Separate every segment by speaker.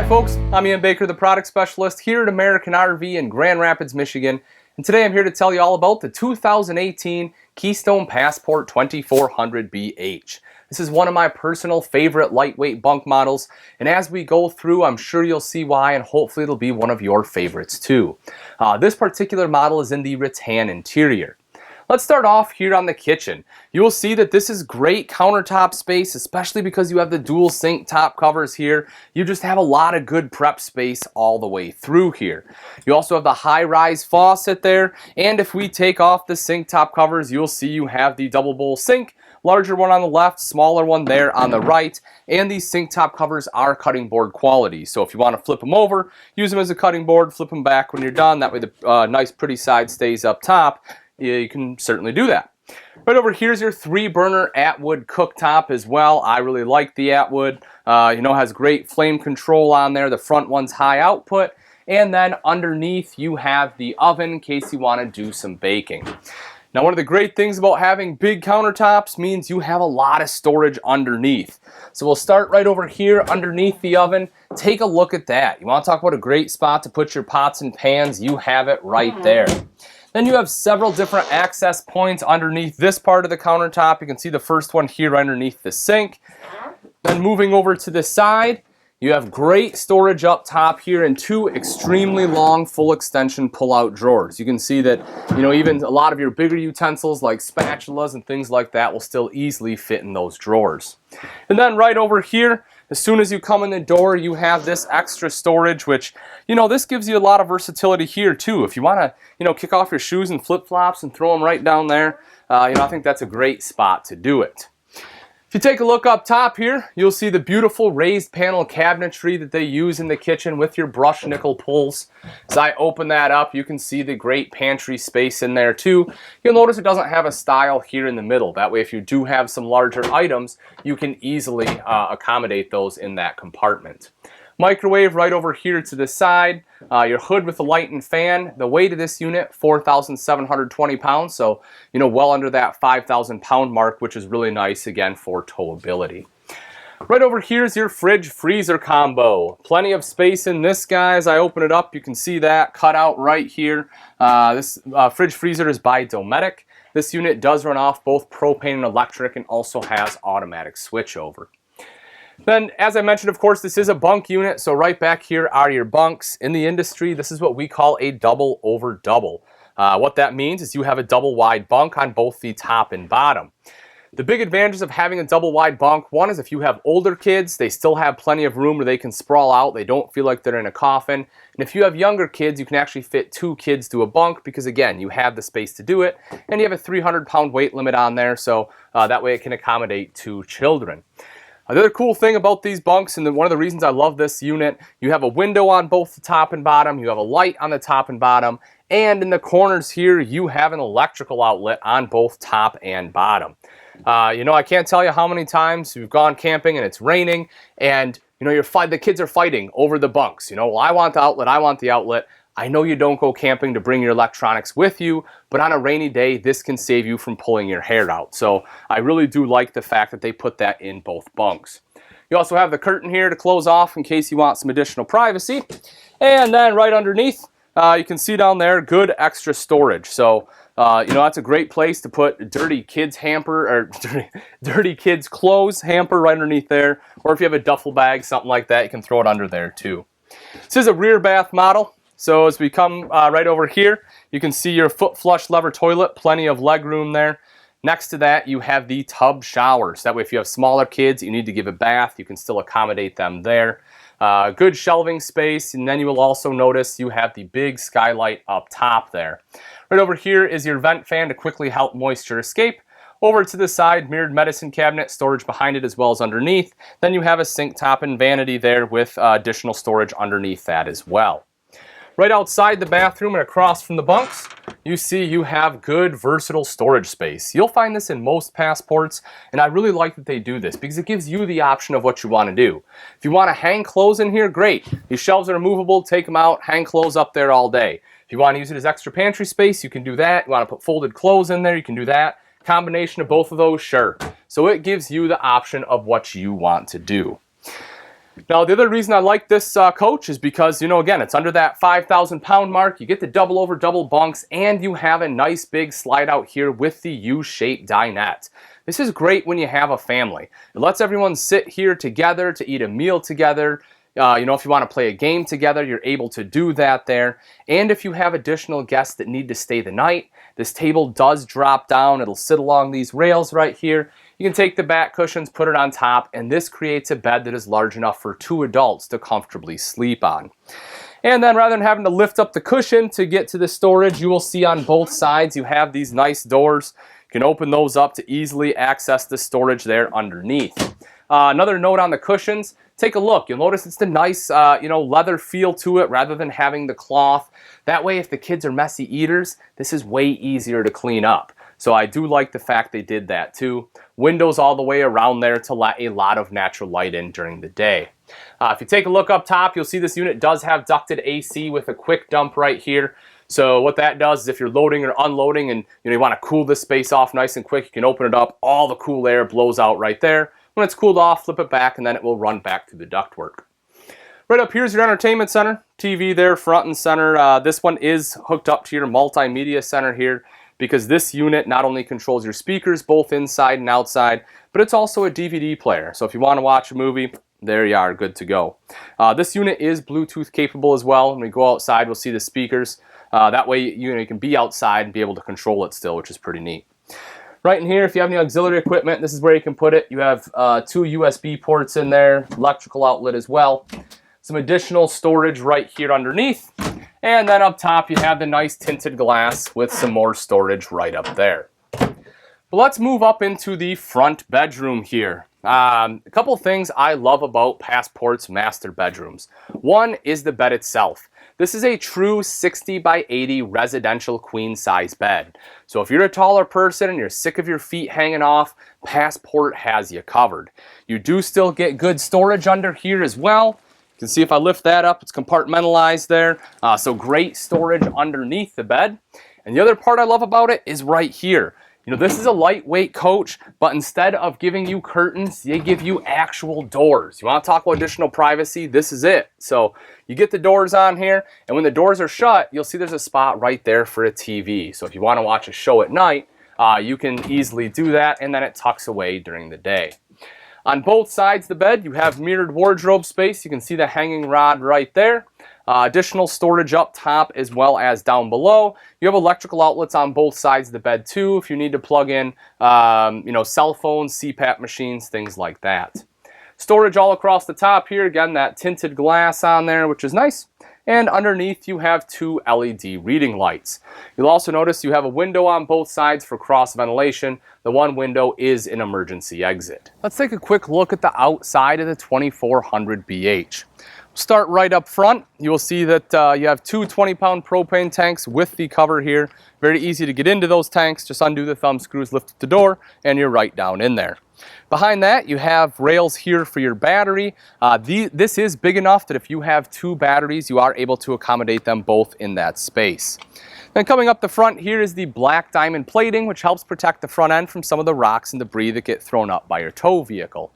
Speaker 1: folks, I'm Ian Baker, the product specialist here at American RV in Grand Rapids, Michigan, and today I'm here to tell you all about the 2018 Keystone Passport 2400BH. This is one of my personal favorite lightweight bunk models, and as we go through, I'm sure you'll see why, and hopefully it'll be one of your favorites too. This particular model is in the rattan interior. Let's start off here on the kitchen. You will see that this is great countertop space, especially because you have the dual sink top covers here. You just have a lot of good prep space all the way through here. You also have the high-rise faucet there, and if we take off the sink top covers, you'll see you have the double bowl sink, larger one on the left, smaller one there on the right, and these sink top covers are cutting board quality. So if you want to flip them over, use them as a cutting board, flip them back when you're done. That way the nice pretty side stays up top. Yeah, you can certainly do that. Right over here is your 3-burner Atwood cooktop as well. I really like the Atwood. Has great flame control on there. The front one's high output. And then underneath you have the oven in case you want to do some baking. Now, one of the great things about having big countertops means you have a lot of storage underneath. So we'll start right over here underneath the oven. Take a look at that. You want to talk about a great spot to put your pots and pans? You have it right there. Then you have several different access points underneath this part of the countertop. You can see the first one here underneath the sink. Then moving over to the side, you have great storage up top here and 2 extremely long full extension pull-out drawers. You can see that, even a lot of your bigger utensils like spatulas and things like that will still easily fit in those drawers. And then right over here, as soon as you come in the door, you have this extra storage, which, this gives you a lot of versatility here too. If you want to, kick off your shoes and flip-flops and throw them right down there, I think that's a great spot to do it. If you take a look up top here, you'll see the beautiful raised panel cabinetry that they use in the kitchen with your brushed nickel pulls. As I open that up, you can see the great pantry space in there too. You'll notice it doesn't have a stile here in the middle. That way, if you do have some larger items, you can easily accommodate those in that compartment. Microwave right over here to the side, your hood with the light and fan. The weight of this unit, 4,720 pounds, so well under that 5,000 pound mark, which is really nice again for towability. Right over here is your fridge freezer combo. Plenty of space in this guy. As I open it up, you can see that cut out right here. This fridge freezer is by Dometic. This unit does run off both propane and electric and also has automatic switchover. Then, as I mentioned, of course, this is a bunk unit, so right back here are your bunks. In the industry, this is what we call a double over double. What that means is you have a double wide bunk on both the top and bottom. The big advantages of having a double wide bunk, one is if you have older kids, they still have plenty of room where they can sprawl out. They don't feel like they're in a coffin. And if you have younger kids, you can actually fit 2 kids to a bunk because, again, you have the space to do it. And you have a 300-pound weight limit on there, so that way it can accommodate 2 children. The other cool thing about these bunks, and one of the reasons I love this unit, you have a window on both the top and bottom, you have a light on the top and bottom, and in the corners here, you have an electrical outlet on both top and bottom. I can't tell you how many times we've gone camping and it's raining, and the kids are fighting over the bunks. Well, I want the outlet, I want the outlet. I know you don't go camping to bring your electronics with you, but on a rainy day, this can save you from pulling your hair out. So I really do like the fact that they put that in both bunks. You also have the curtain here to close off in case you want some additional privacy. And then right underneath, you can see down there, good extra storage. So, that's a great place to put dirty kids hamper or dirty kids clothes hamper right underneath there. Or if you have a duffel bag, something like that, you can throw it under there too. This is a rear bath model. So as we come right over here, you can see your foot flush lever toilet, plenty of leg room there. Next to that, you have the tub showers. That way, if you have smaller kids, you need to give a bath, you can still accommodate them there. Good shelving space, and then you will also notice you have the big skylight up top there. Right over here is your vent fan to quickly help moisture escape. Over to the side, mirrored medicine cabinet, storage behind it as well as underneath. Then you have a sink top and vanity there with additional storage underneath that as well. Right outside the bathroom and across from the bunks, you see you have good versatile storage space. You'll find this in most Passports, and I really like that they do this because it gives you the option of what you want to do. If you want to hang clothes in here, great. These shelves are movable, take them out, hang clothes up there all day. If you want to use it as extra pantry space, you can do that. You want to put folded clothes in there, you can do that. Combination of both of those, sure. So it gives you the option of what you want to do. Now, the other reason I like this coach is because, again, it's under that 5,000 pound mark. You get the double over double bunks, and you have a nice big slide out here with the U-shaped dinette. This is great when you have a family. It lets everyone sit here together to eat a meal together. If you want to play a game together, you're able to do that there. And if you have additional guests that need to stay the night, this table does drop down. It'll sit along these rails right here. You can take the back cushions, put it on top, and this creates a bed that is large enough for 2 adults to comfortably sleep on. And then rather than having to lift up the cushion to get to the storage, you will see on both sides you have these nice doors. You can open those up to easily access the storage there underneath. Another note on the cushions, take a look. You'll notice it's the nice, leather feel to it rather than having the cloth. That way, if the kids are messy eaters, this is way easier to clean up. So I do like the fact they did that too. Windows all the way around there to let a lot of natural light in during the day. If you take a look up top, you'll see this unit does have ducted AC with a quick dump right here. So what that does is if you're loading or unloading and you want to cool this space off nice and quick, you can open it up. All the cool air blows out right there. When it's cooled off, flip it back, and then it will run back through the ductwork. Right up here is your entertainment center. TV there, front and center. This one is hooked up to your multimedia center here because this unit not only controls your speakers both inside and outside, but it's also a DVD player. So if you want to watch a movie, there you are, good to go. This unit is Bluetooth capable as well. When we go outside, we'll see the speakers. That way you can be outside and be able to control it still, which is pretty neat. Right in here, if you have any auxiliary equipment, this is where you can put it. You have 2 USB ports in there, electrical outlet as well. Some additional storage right here underneath. And then up top, you have the nice tinted glass with some more storage right up there. But let's move up into the front bedroom here. A couple things I love about Passport's master bedrooms. One is the bed itself. This is a true 60 by 80 residential queen size bed. So if you're a taller person and you're sick of your feet hanging off, Passport has you covered. You do still get good storage under here as well. You can see if I lift that up, it's compartmentalized there. So great storage underneath the bed. And the other part I love about it is right here. This is a lightweight coach, but instead of giving you curtains, they give you actual doors. You want to talk about additional privacy? This is it. So you get the doors on here, and when the doors are shut, you'll see there's a spot right there for a TV. So if you want to watch a show at night, you can easily do that, and then it tucks away during the day. On both sides of the bed, you have mirrored wardrobe space. You can see the hanging rod right there. Additional storage up top as well as down below. You have electrical outlets on both sides of the bed too if you need to plug in cell phones, CPAP machines, things like that. Storage all across the top here. Again, that tinted glass on there, which is nice. And underneath you have 2 LED reading lights. You'll also notice you have a window on both sides for cross ventilation. The one window is an emergency exit. Let's take a quick look at the outside of the 2400 BH. Start right up front. You will see that you have 2 20-pound propane tanks with the cover here. Very easy to get into those tanks. Just undo the thumb screws, lift the door, and you're right down in there. Behind that, you have rails here for your battery. This is big enough that if you have 2 batteries, you are able to accommodate them both in that space. Then coming up the front here is the black diamond plating, which helps protect the front end from some of the rocks and debris that get thrown up by your tow vehicle.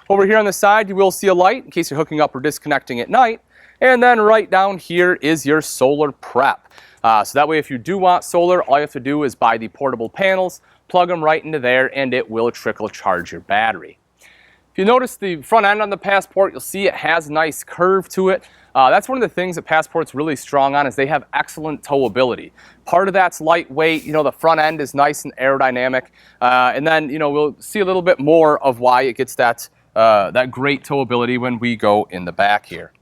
Speaker 1: Over here on the side, you will see a light in case you're hooking up or disconnecting at night. And then right down here is your solar prep. So that way, if you do want solar, all you have to do is buy the portable panels, plug them right into there, and it will trickle charge your battery. If you notice the front end on the Passport, you'll see it has a nice curve to it. That's one of the things that Passport's really strong on is they have excellent towability. Part of that's lightweight, the front end is nice and aerodynamic. And then, we'll see a little bit more of why it gets that great towability when we go in the back here.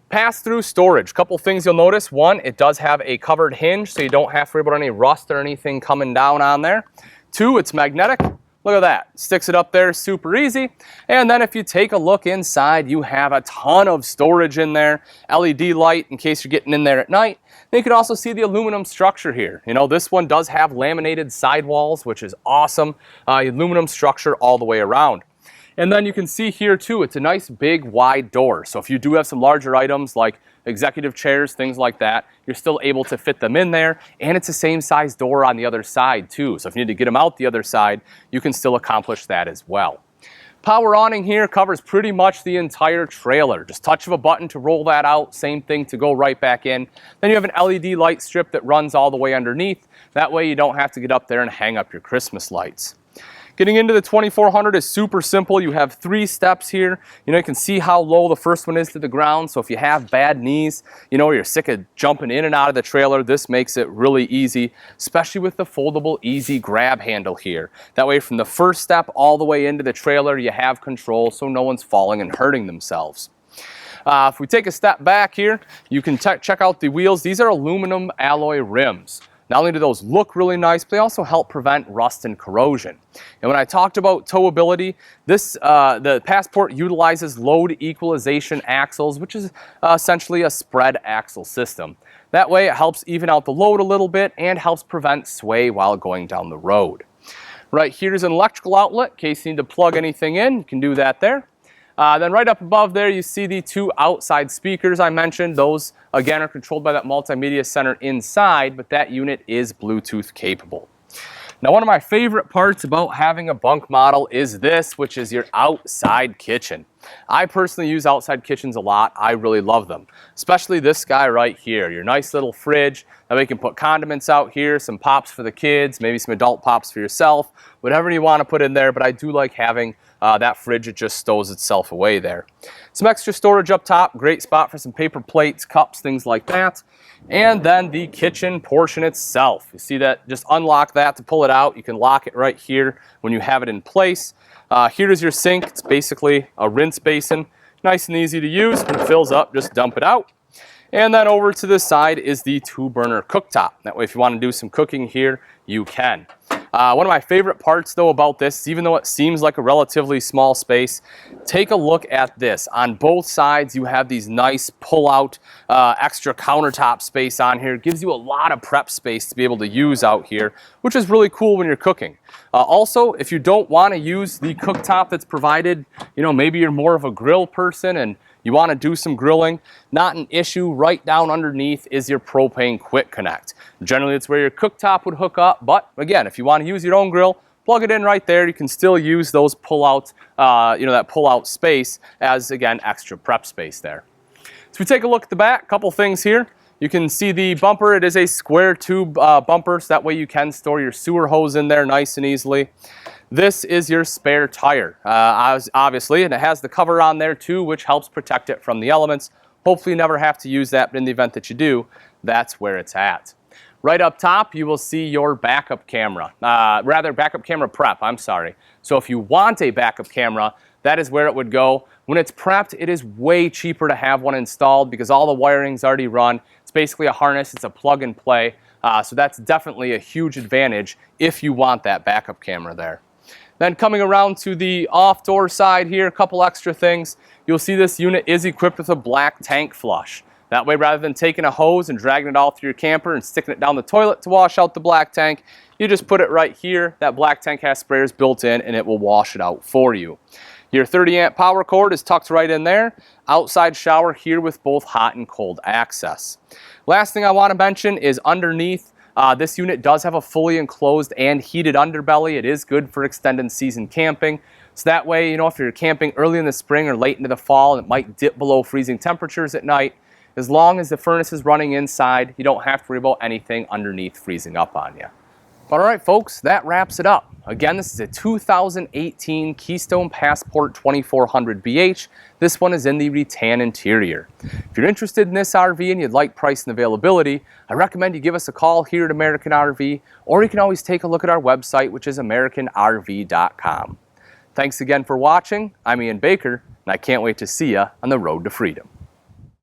Speaker 1: Pass-through storage. Couple things you'll notice. One, it does have a covered hinge, so you don't have to worry about any rust or anything coming down on there. 2, it's magnetic. Look at that. Sticks it up there super easy. And then if you take a look inside, you have a ton of storage in there. LED light in case you're getting in there at night. Then you can also see the aluminum structure here. This one does have laminated sidewalls, which is awesome. Aluminum structure all the way around. And then you can see here too, it's a nice big wide door. So if you do have some larger items like executive chairs, things like that, you're still able to fit them in there. And it's the same size door on the other side too. So if you need to get them out the other side, you can still accomplish that as well. Power awning here covers pretty much the entire trailer. Just touch of a button to roll that out, same thing to go right back in. Then you have an LED light strip that runs all the way underneath. That way you don't have to get up there and hang up your Christmas lights. Getting into the 2400 is super simple. You have 3 steps here. You can see how low the first one is to the ground. So if you have bad knees, or you're sick of jumping in and out of the trailer, this makes it really easy, especially with the foldable easy grab handle here. That way from the first step all the way into the trailer, you have control so no one's falling and hurting themselves. If we take a step back here, you can check out the wheels. These are aluminum alloy rims. Not only do those look really nice, but they also help prevent rust and corrosion. And when I talked about towability, the Passport utilizes load equalization axles, which is essentially a spread axle system. That way it helps even out the load a little bit and helps prevent sway while going down the road. Right here's an electrical outlet. In case you need to plug anything in, you can do that there. Then right up above there, you see the 2 outside speakers I mentioned. Those, again, are controlled by that multimedia center inside, but that unit is Bluetooth capable. Now, one of my favorite parts about having a bunk model is this, which is your outside kitchen. I personally use outside kitchens a lot. I really love them, especially this guy right here, your nice little fridge. That way you can put condiments out here, some pops for the kids, maybe some adult pops for yourself, whatever you want to put in there, but I do like having that fridge. It just stows itself away there. Some extra storage up top, great spot for some paper plates, cups, things like that. And then the kitchen portion itself. You see that? Just unlock that to pull it out. You can lock it right here when you have it in place. Here is your sink. It's basically a rinse basin. Nice and easy to use. When it fills up, just dump it out. And then over to the side is the 2-burner cooktop. That way if you want to do some cooking here, you can. One of my favorite parts though about this, even though it seems like a relatively small space, take a look at this. On both sides you have these nice pull-out extra countertop space on here. It gives you a lot of prep space to be able to use out here, which is really cool when you're cooking. Also, if you don't want to use the cooktop that's provided, maybe you're more of a grill person and you want to do some grilling, not an issue. Right down underneath is your propane quick connect. Generally, it's where your cooktop would hook up, but again, if you want to use your own grill, plug it in right there. You can still use those pull-out, that pull-out space as, again, extra prep space there. So we take a look at the back, a couple things here. You can see the bumper. It is a square tube bumper, so that way you can store your sewer hose in there nice and easily. This is your spare tire, obviously, and it has the cover on there too, which helps protect it from the elements. Hopefully you never have to use that, but in the event that you do, that's where it's at. Right up top, you will see your backup camera, backup camera prep, I'm sorry. So if you want a backup camera, that is where it would go. When it's prepped, it is way cheaper to have one installed because all the wiring's already run. It's basically a harness, it's a plug and play. So that's definitely a huge advantage if you want that backup camera there. Then coming around to the off-door side here, a couple extra things. You'll see this unit is equipped with a black tank flush. That way, rather than taking a hose and dragging it all through your camper and sticking it down the toilet to wash out the black tank, you just put it right here. That black tank has sprayers built in and it will wash it out for you. Your 30-amp power cord is tucked right in there. Outside shower here with both hot and cold access. Last thing I want to mention is underneath. This unit does have a fully enclosed and heated underbelly. It is good for extended season camping. So that way, if you're camping early in the spring or late into the fall and it might dip below freezing temperatures at night, as long as the furnace is running inside, you don't have to worry about anything underneath freezing up on you. All right, folks, that wraps it up. Again, this is a 2018 Keystone Passport 2400BH. This one is in the rattan interior. If you're interested in this RV and you'd like price and availability, I recommend you give us a call here at American RV, or you can always take a look at our website, which is AmericanRV.com. Thanks again for watching. I'm Ian Baker, and I can't wait to see you on the road to freedom.